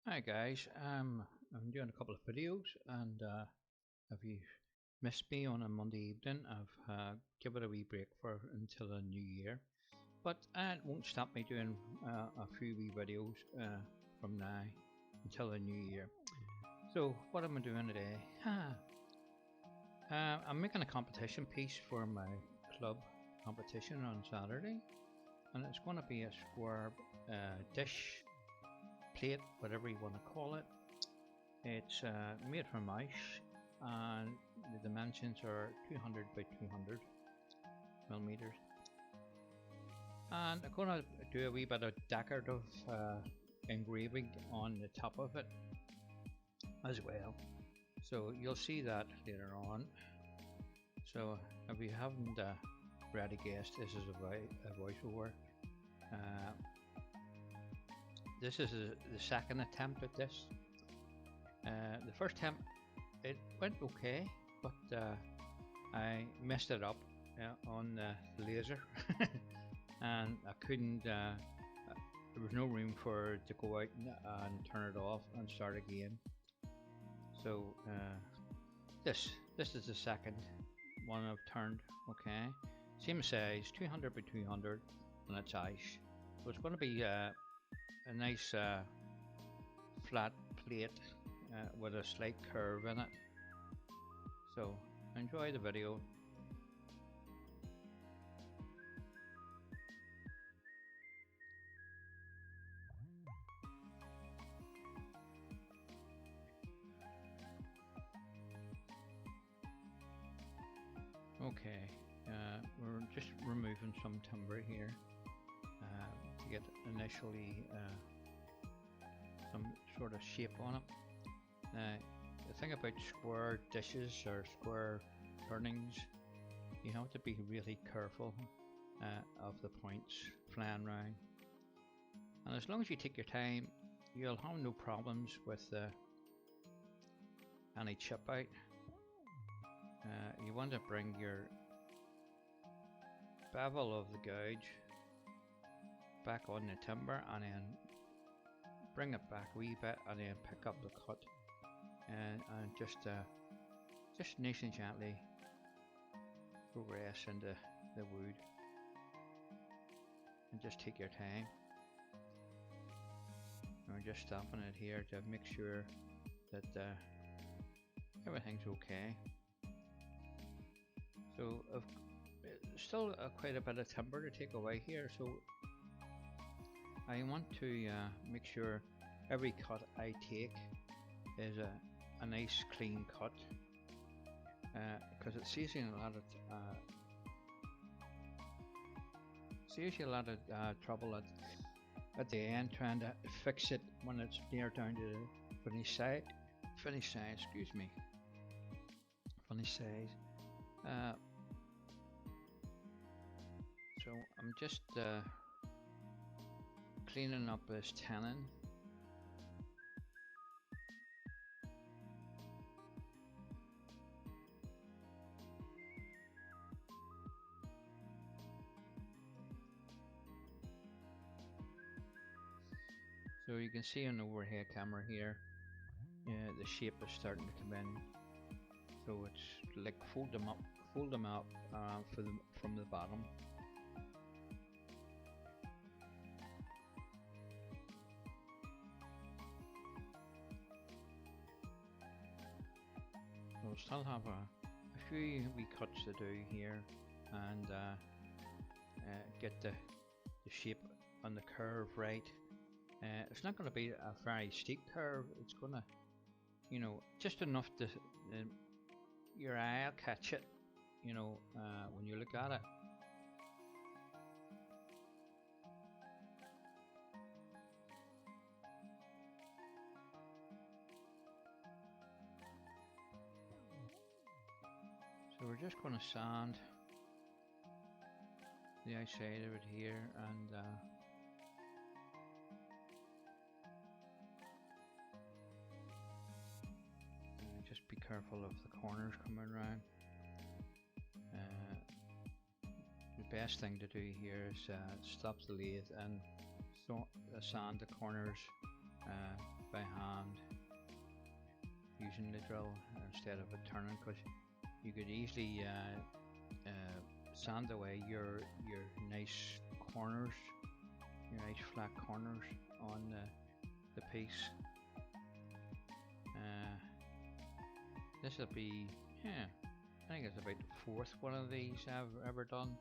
Hi guys, I'm doing a couple of videos, and if you missed me on a Monday evening, I've give it a wee break for until the new year. But it won't stop me doing a few wee videos from now until the new year. So what am I doing today? I'm making a competition piece for my club competition on Saturday, and it's going to be a square dish, plate, whatever you want to call it. It's made from mesh, and the dimensions are 200 by 200 millimeters. And I'm going to do a wee bit of decorative engraving on the top of it as well. So you'll see that later on. So if you haven't already guessed, this is a voiceover. This is the second attempt at this. The first attempt, it went okay, but I messed it up on the laser and I couldn't, there was no room for it to go out and turn it off and start again. So this is the second one I've turned. Okay, same size, 200 by 200, and it's ice. So it's going to be a nice flat plate with a slight curve in it. So enjoy the video. Okay, we're just removing some timber here to get initially some sort of shape on it. The thing about square dishes or square turnings, you have to be really careful of the points flying around. And as long as you take your time, you'll have no problems with any chip out. You want to bring your bevel of the gouge back on the timber and then bring it back a wee bit and then pick up the cut and just nice and gently progress into the wood and just take your time. And we're just stopping it here to make sure that everything's okay. So still quite a bit of timber to take away here, so I want to make sure every cut I take is a nice clean cut, because it saves you a lot of trouble at the end trying to fix it when it's near down to the finish size. Excuse me, finish size. So I'm just cleaning up this tenon. So you can see on the overhead camera here, the shape is starting to come in. So it's like fold them up from the bottom. We'll still have a few wee cuts to do here and get the shape on the curve right. It's not going to be a very steep curve. It's going to, just enough to your eye will catch it, when you look at it. So we're just going to sand the outside of it here and just be careful of the corners coming around. The best thing to do here is stop the lathe and sand the corners by hand using the drill instead of it turning, because you could easily sand away your nice corners, your nice flat corners on the piece. This will be, yeah, I think it's about the fourth one of these I've ever done.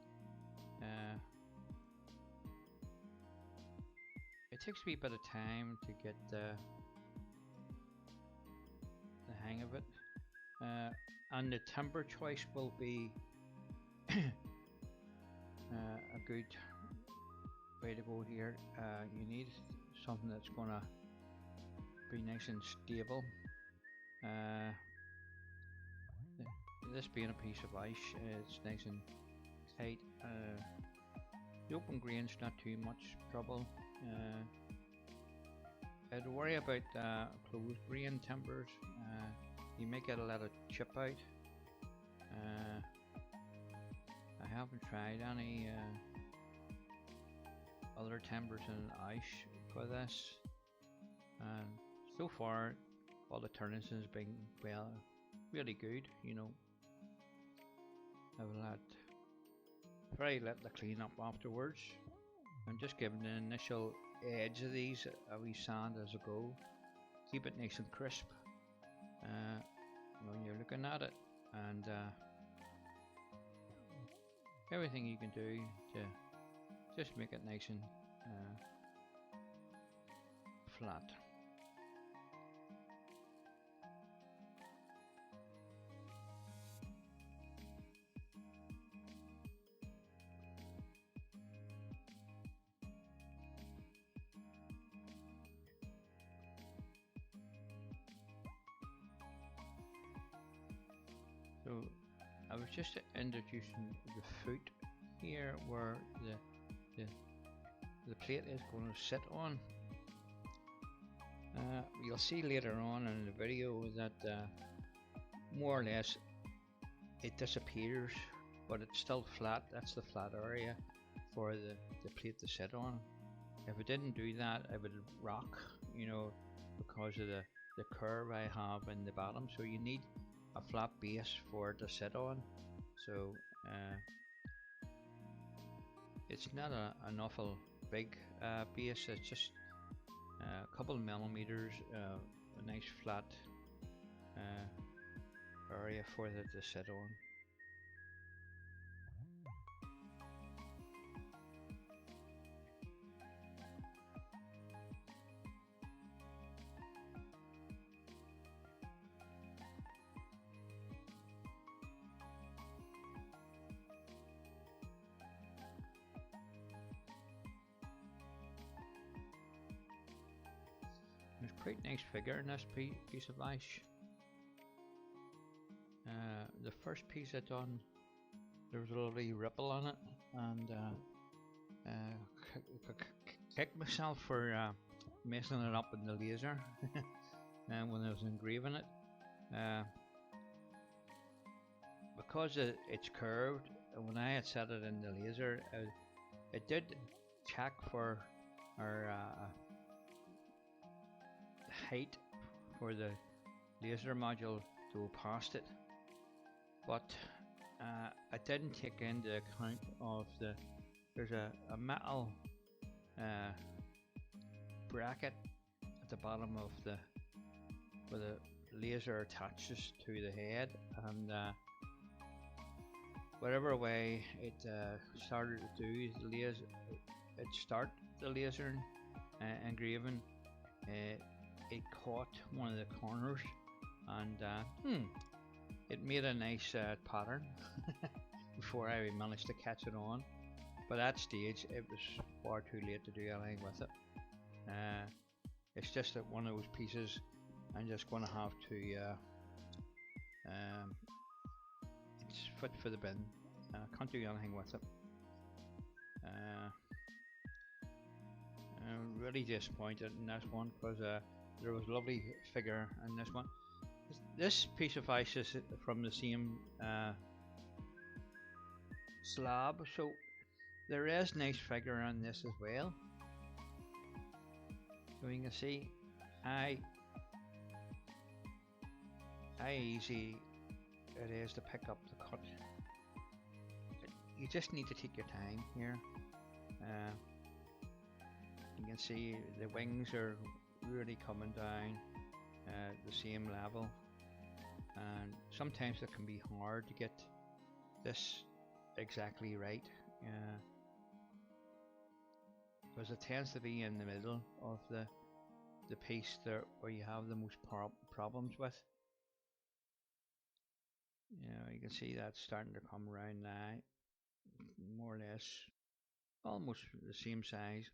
It takes me a bit of time to get the hang of it, and the timber choice will be a good way to go here. You need something that's gonna be nice and stable. This being a piece of ice, it's nice and tight. The open grain's not too much trouble. I'd worry about closed grain timbers. You may get a lot of chip out. I haven't tried any other timbers in ice for this, and so far all the turnings has been, well, really good. You know, I've had very little clean up afterwards. I'm just giving the initial edge of these a wee sand as I go. Keep it nice and crisp when you're looking at it, and everything you can do to just make it nice and flat. So I was just introducing the foot here, where the plate is going to sit on. You'll see later on in the video that more or less it disappears, but it's still flat. That's the flat area for the plate to sit on. If it didn't do that, it would rock, you know, because of the curve I have in the bottom. So you need a flat base for it to sit on. So it's not an awful big base. It's just a couple of millimeters, a nice flat area for it to sit on. There's quite a nice figure in this piece of ice. The first piece I done, there was a lovely ripple on it, and kicked myself for messing it up in the laser and when I was engraving it. Because it's curved, when I had set it in the laser, it did check for our height for the laser module to go past it, but I didn't take into account of there's a metal bracket at the bottom of where the laser attaches to the head, and whatever way it started to do the laser, it start the laser engraving, it caught one of the corners, and it made a nice pattern before I managed to catch it on. But at that stage it was far too late to do anything with it. It's just that one of those pieces I'm just going to have to it's fit for the bin. I can't do anything with it. I'm really disappointed in this one, because there was a lovely figure in this one. This piece of ice is from the same slab, so there is nice figure on this as well. So you can see how easy it is to pick up the cut. You just need to take your time here. Uh, you can see the wings are really coming down the same level, and sometimes it can be hard to get this exactly right, because it tends to be in the middle of the piece there where you have the most problems with. You can see that's starting to come around now, more or less almost the same size.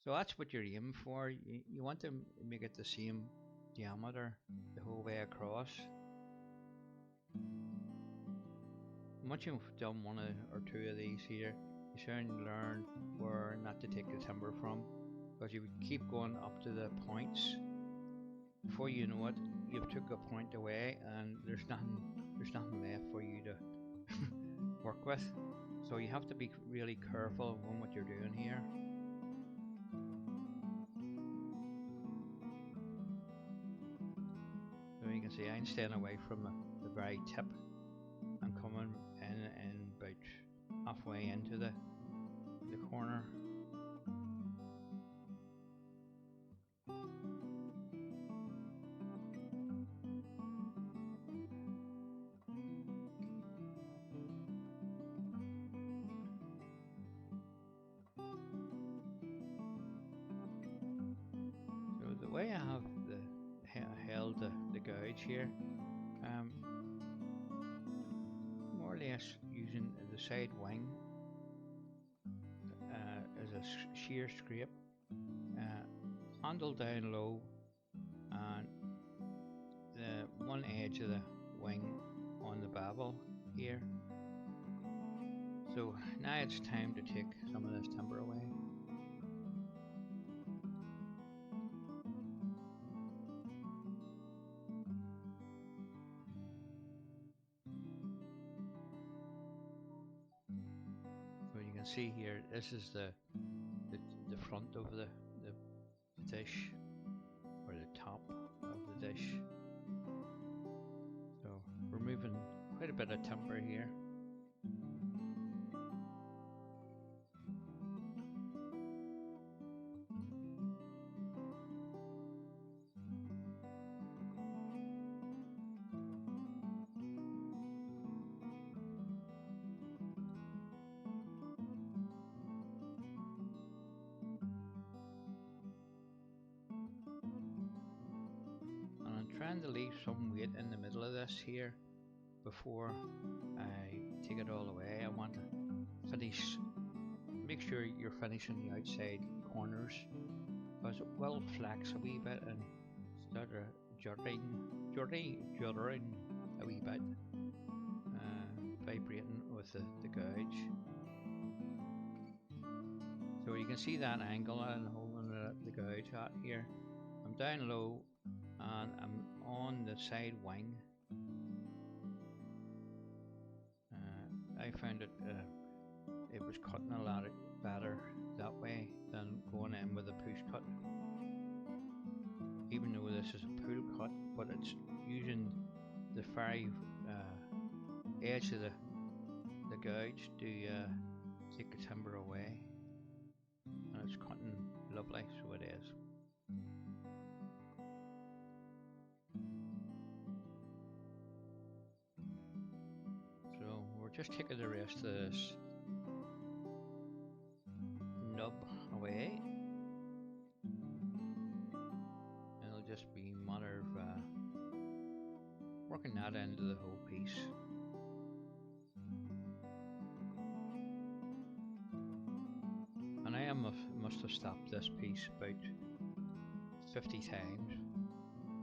So that's what you're aiming for. You want to make it the same diameter the whole way across. Once you've done one or two of these here, you soon learn where not to take the timber from, because you keep going up to the points. Before you know it, you've took a point away and there's nothing left for you to work with. So you have to be really careful on what you're doing here. So you can see I'm staying away from the very tip. I'm coming in about halfway into the corner. So the way I have held the gouge here, more or less using the side wing as a shear scrape, handle down low, and the one edge of the wing on the bevel here. So now it's time to take some of this timber away. So you can see here, this is the front of the dish, or the top of the dish. So we're moving quite a bit of timber here. And I'm trying to leave some weight in the middle of this here before I take it all away. I want to finish, make sure you're finishing the outside corners, because it will flex a wee bit and start juddering a wee bit, vibrating with the gouge. So you can see that angle I'm holding the gouge at here. I'm down low and I'm on the side wing. I found it was cutting a lot better that way than going in with a push cut. Even though this is a pull cut, but it's using the very edge of the gouge to take the timber away, and it's cutting lovely, so it is. So we're just taking the rest of this nub away. It'll just be a matter of working that into the whole piece. And I must have stopped this piece about 50 times.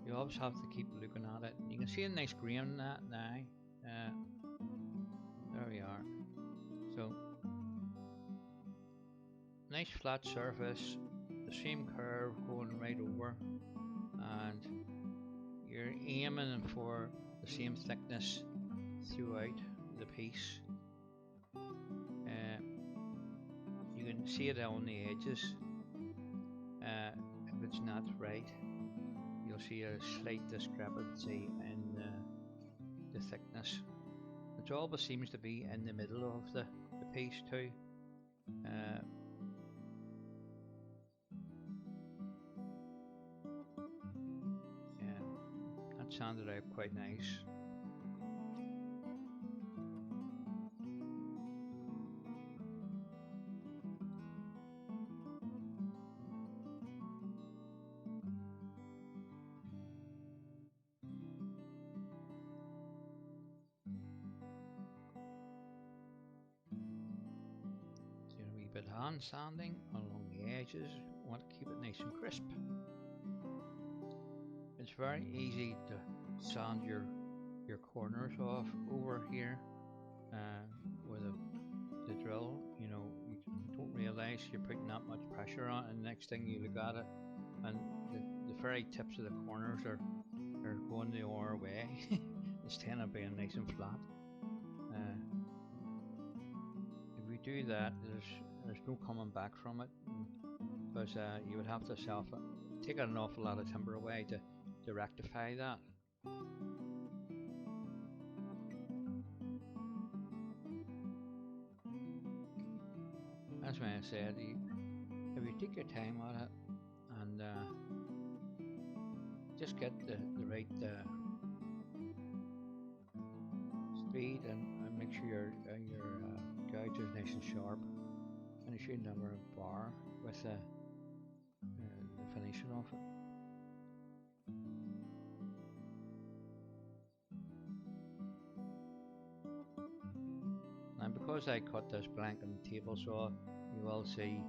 You always have to keep looking at it. You can see a nice grain in that now. There we are. So, nice flat surface, the same curve going right over, and you're aiming for the same thickness throughout the piece. You can see it on the edges. If it's not right, you'll see a slight discrepancy in the thickness. It always seems to be in the middle of the piece too. Yeah, that sounded out quite nice. Do a wee bit of hand sanding along the edges. Want to keep it nice and crisp. It's very easy to sand your corners off over here with the drill. You know, you don't realise you're putting that much pressure on, and the next thing you look at it, and the very tips of the corners are going the other way instead of being nice and flat. If we do that, there's no coming back from it, because you would have to take an awful lot of timber away to rectify that. That's why I said, if you take your time on it and just get the right speed, and make sure your gouge is nice and sharp, and you should never bar with the finishing of it. And because I cut this blank on the table saw, you will see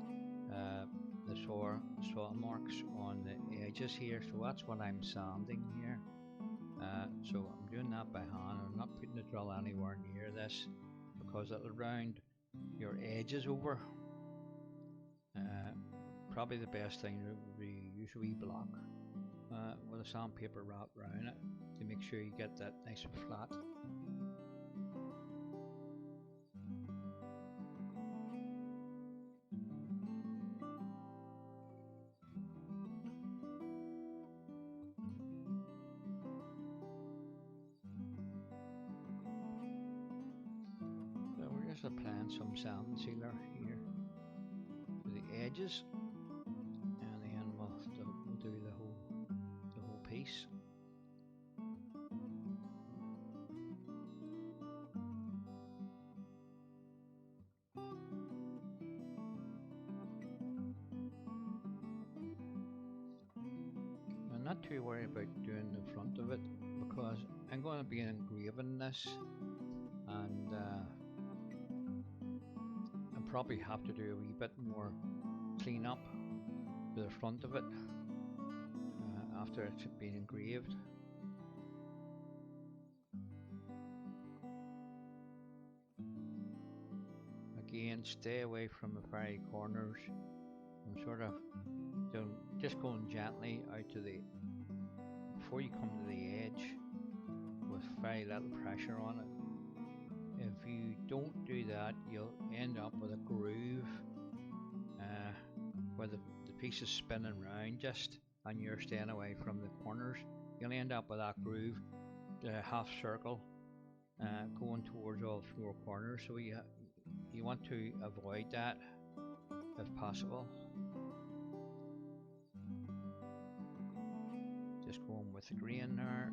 the saw marks on the edges here, so that's what I'm sanding here. So I'm doing that by hand. I'm not putting the drill anywhere near this, because it'll round your edges over. Probably the best thing would be use a wee block with a sandpaper wrap around it to make sure you get that nice and flat. So we're just applying some sand sealer here to the edges, and then we'll do the whole piece. I'm not too worried about doing the front of it, because I'm going to be engraving this, and I probably have to do a wee bit more clean up to the front of it after it's been engraved. Again, stay away from the very corners. I'm sort of just going gently out to the, before you come to the edge, with very little pressure on it. If you don't do that, you'll end up with a groove where the piece is spinning round just, and you're staying away from the corners. You'll end up with that groove, half circle, going towards all four corners. So you want to avoid that if possible. Just going with the grain there.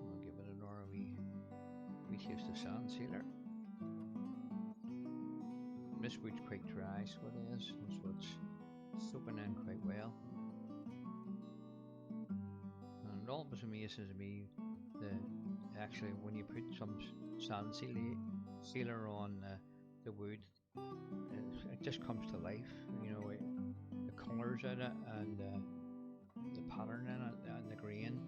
We'll give it another wee taste of sand sealer. This wood's quite dry, so it is, so it's soaking in quite well. And it always amazes me that actually when you put some sand sealer on the wood, it just comes to life. You know, the colours in it, and the pattern in it, and the grain.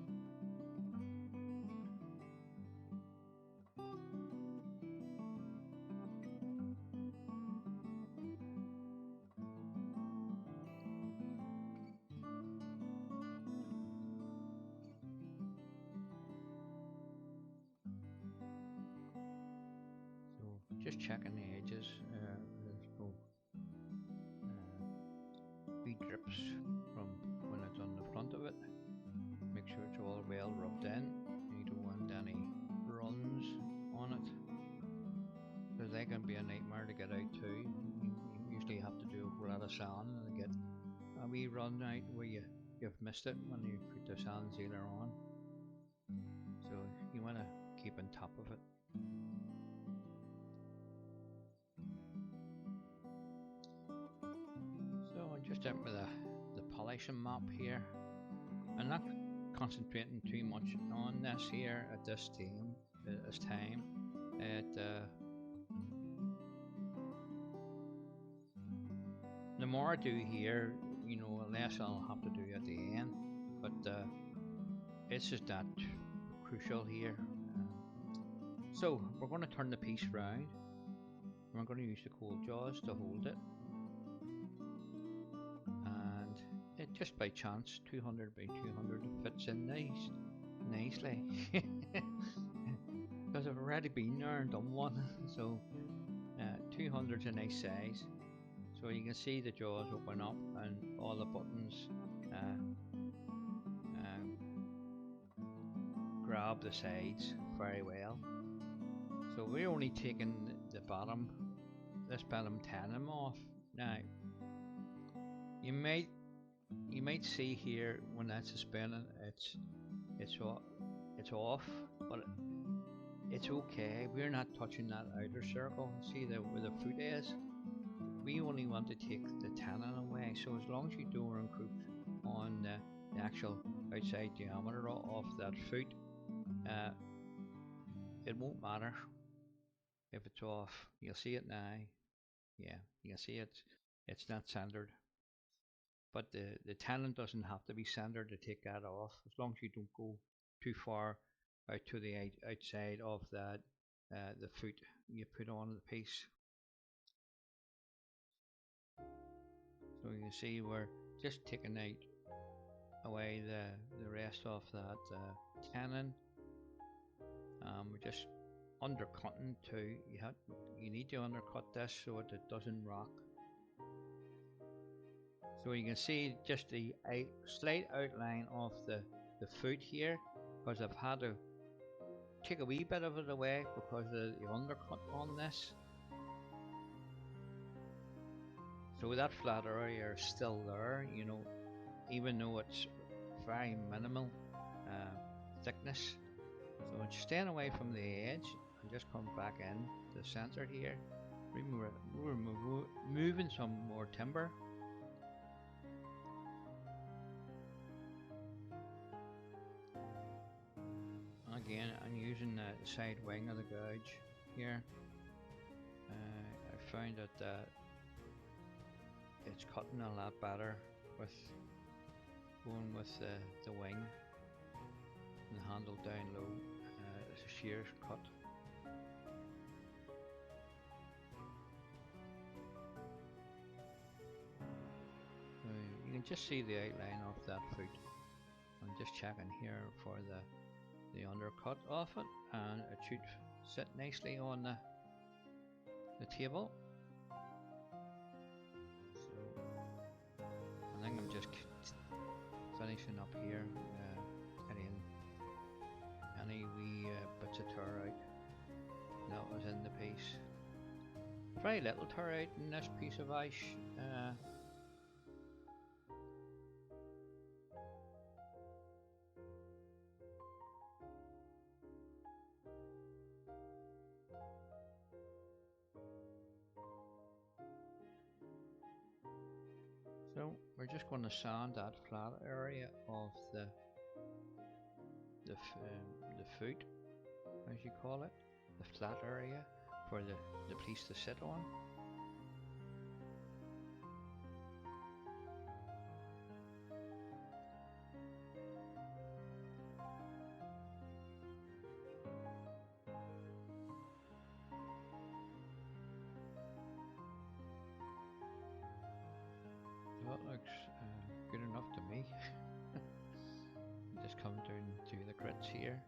So just checking the edges. drips from when it's on the front of it. Make sure it's all well rubbed in. You don't want any runs on it, because they can be a nightmare to get out too. You usually have to do a whole lot of sanding and get a wee run out where you've missed it when you put the sand sealer on. So you want to keep on top of it. So I'm just out with the polishing mop here. I'm not concentrating too much on this here at this time. The more I do here, the less I'll have to do at the end. But it's just that crucial here. So we're going to turn the piece round. We're going to use the cold jaws to hold it. And it just by chance, 200 by 200 fits in nicely. Because I've already been there and done one. So 200's a nice size. So you can see the jaws open up and all the buttons grab the sides very well. So we're only taking the bottom, this bottom tenon off. Now you might see here when that's spinning, it's off, but it's okay. We're not touching that outer circle. See where the foot is. We only want to take the tenon away. So as long as you don't encroach on the actual outside diameter of that foot, it won't matter if it's off. You'll see it now. Yeah, you can see it's not centered. But the tenon doesn't have to be centered to take that off, as long as you don't go too far out to the outside of that the foot you put on the piece. So you can see we're just taking away the rest of that tenon. We're just undercutting too. You need to undercut this so it doesn't rock. So you can see just the slight outline of the foot here, because I've had to take a wee bit of it away because of the undercut on this. So that flat area is still there, even though it's very minimal thickness. So it's staying away from the edge and just come back in the center here. We're moving some more timber. Again, I'm using the side wing of the gouge here. I found that it's cutting a lot better with going with the wing and the handle down low. It's a shear cut. You can just see the outline of that foot. I'm just checking here for the undercut of it, and it should sit nicely on the table. So I think I'm just finishing up here, getting any wee bits of tear out that was in the piece. Very little tear out in this piece of ice. So we're just going to sand that flat area of the foot, as you call it, the flat area for the piece to sit on. That looks good enough to me. Just come down to the grits here.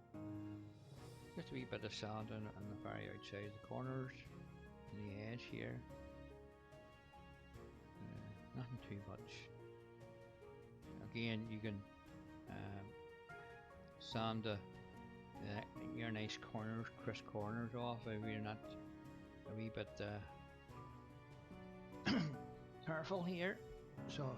Just a wee bit of sand on the very outside of the corners, and the edge here. Nothing too much. again, you can sand your nice corners, crisp corners off if you're not a wee bit careful here. So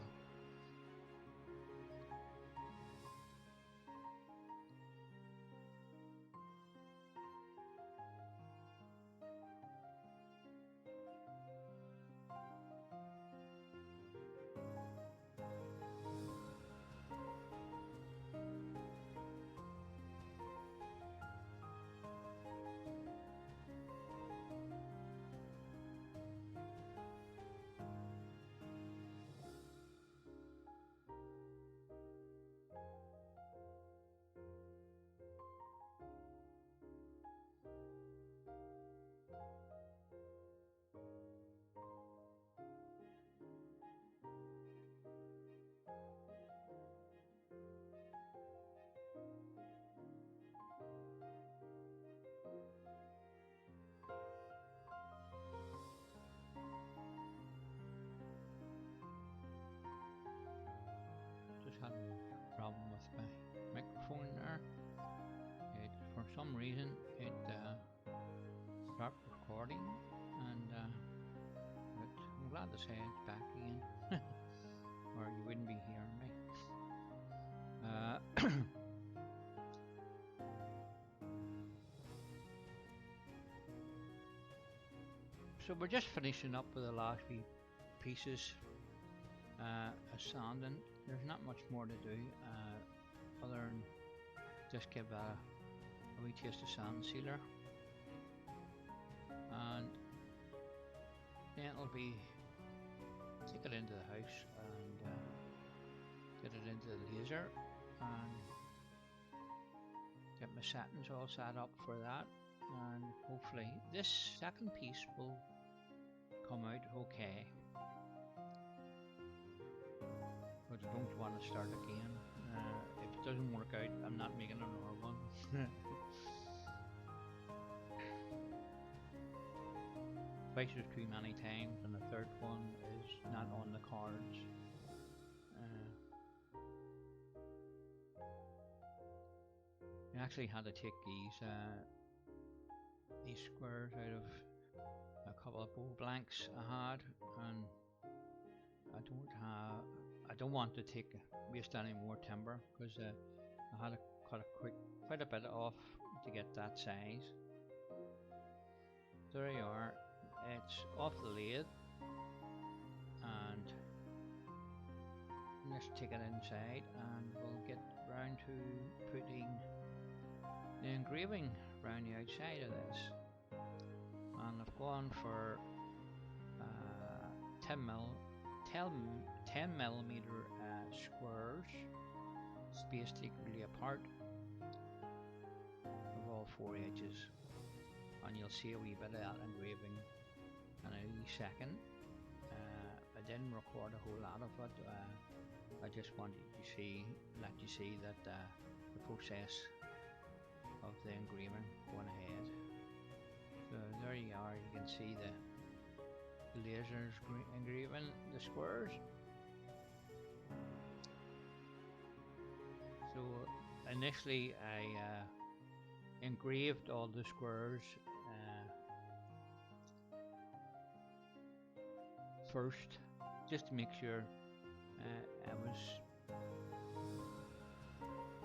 just had a problem with my microphone there. For some reason it stopped recording, and but I'm glad to say it's back again, or you wouldn't be hearing me. So we're just finishing up with the last few pieces of sanding. There's not much more to do other than just give a wee taste of sand sealer, and then it'll be take it into the house and get it into the laser and get my settings all set up for that, and hopefully this second piece will come out okay, but I don't want to start again. If it doesn't work out, I'm not making another one. Twice is too many times, and the third one is not on the cards. I actually had to take these squares out of a couple of bow blanks I had, and I don't want to waste any more timber, because I had to cut quite a bit off to get that size. There you are, it's off the lathe, and let's take it inside and we'll get round to putting the engraving around the outside of this. And I've gone for 10 millimeter squares spaced equally apart of all 4 edges, and you'll see a wee bit of that engraving in a wee second. I didn't record a whole lot of it. I just wanted to let you see that the process of the engraving going ahead. So there you are, you can see the lasers engraving the squares. So initially I engraved all the squares first, just to make sure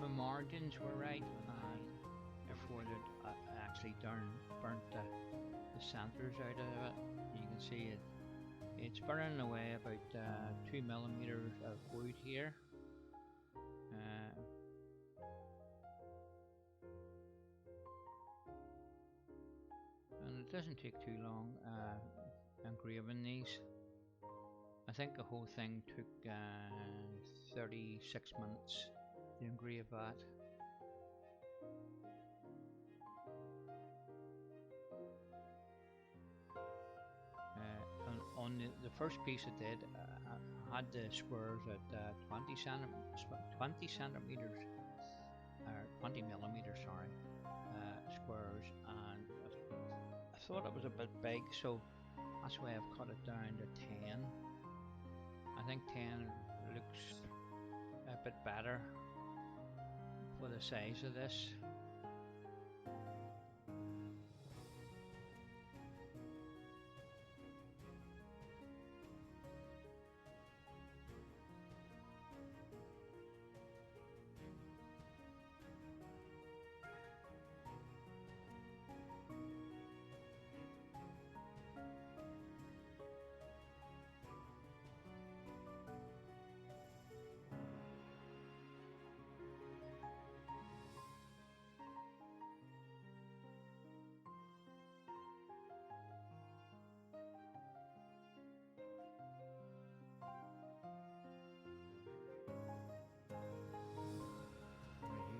my margins were right, before I actually burnt the centers out of it. You can see it's burning away about 2 millimeters of wood here. And it doesn't take too long engraving these. I think the whole thing took 36 minutes to engrave that. On the first piece I did, I had the squares at 20 centimeters, or 20 millimeters, sorry, squares, and I thought it was a bit big, so that's why I've cut it down to 10. I think 10 looks bit better for the size of this.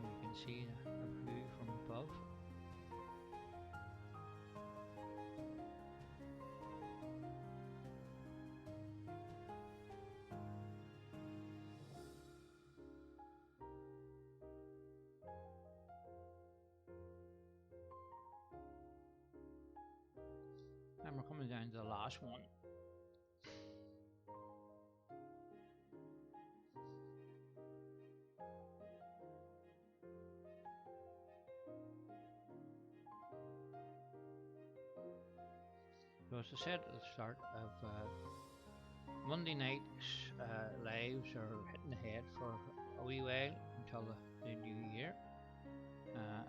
You can see the view from above. And we're coming down to the last one. So as I said at the start of Monday night's lives are hitting the head for a wee while until the new year.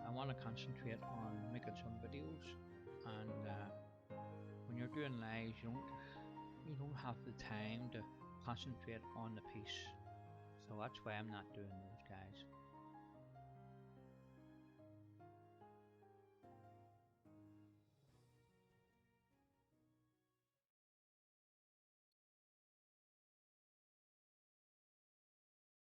I want to concentrate on making some videos, and when you're doing lives, you don't have the time to concentrate on the piece. So that's why I'm not doing those, guys.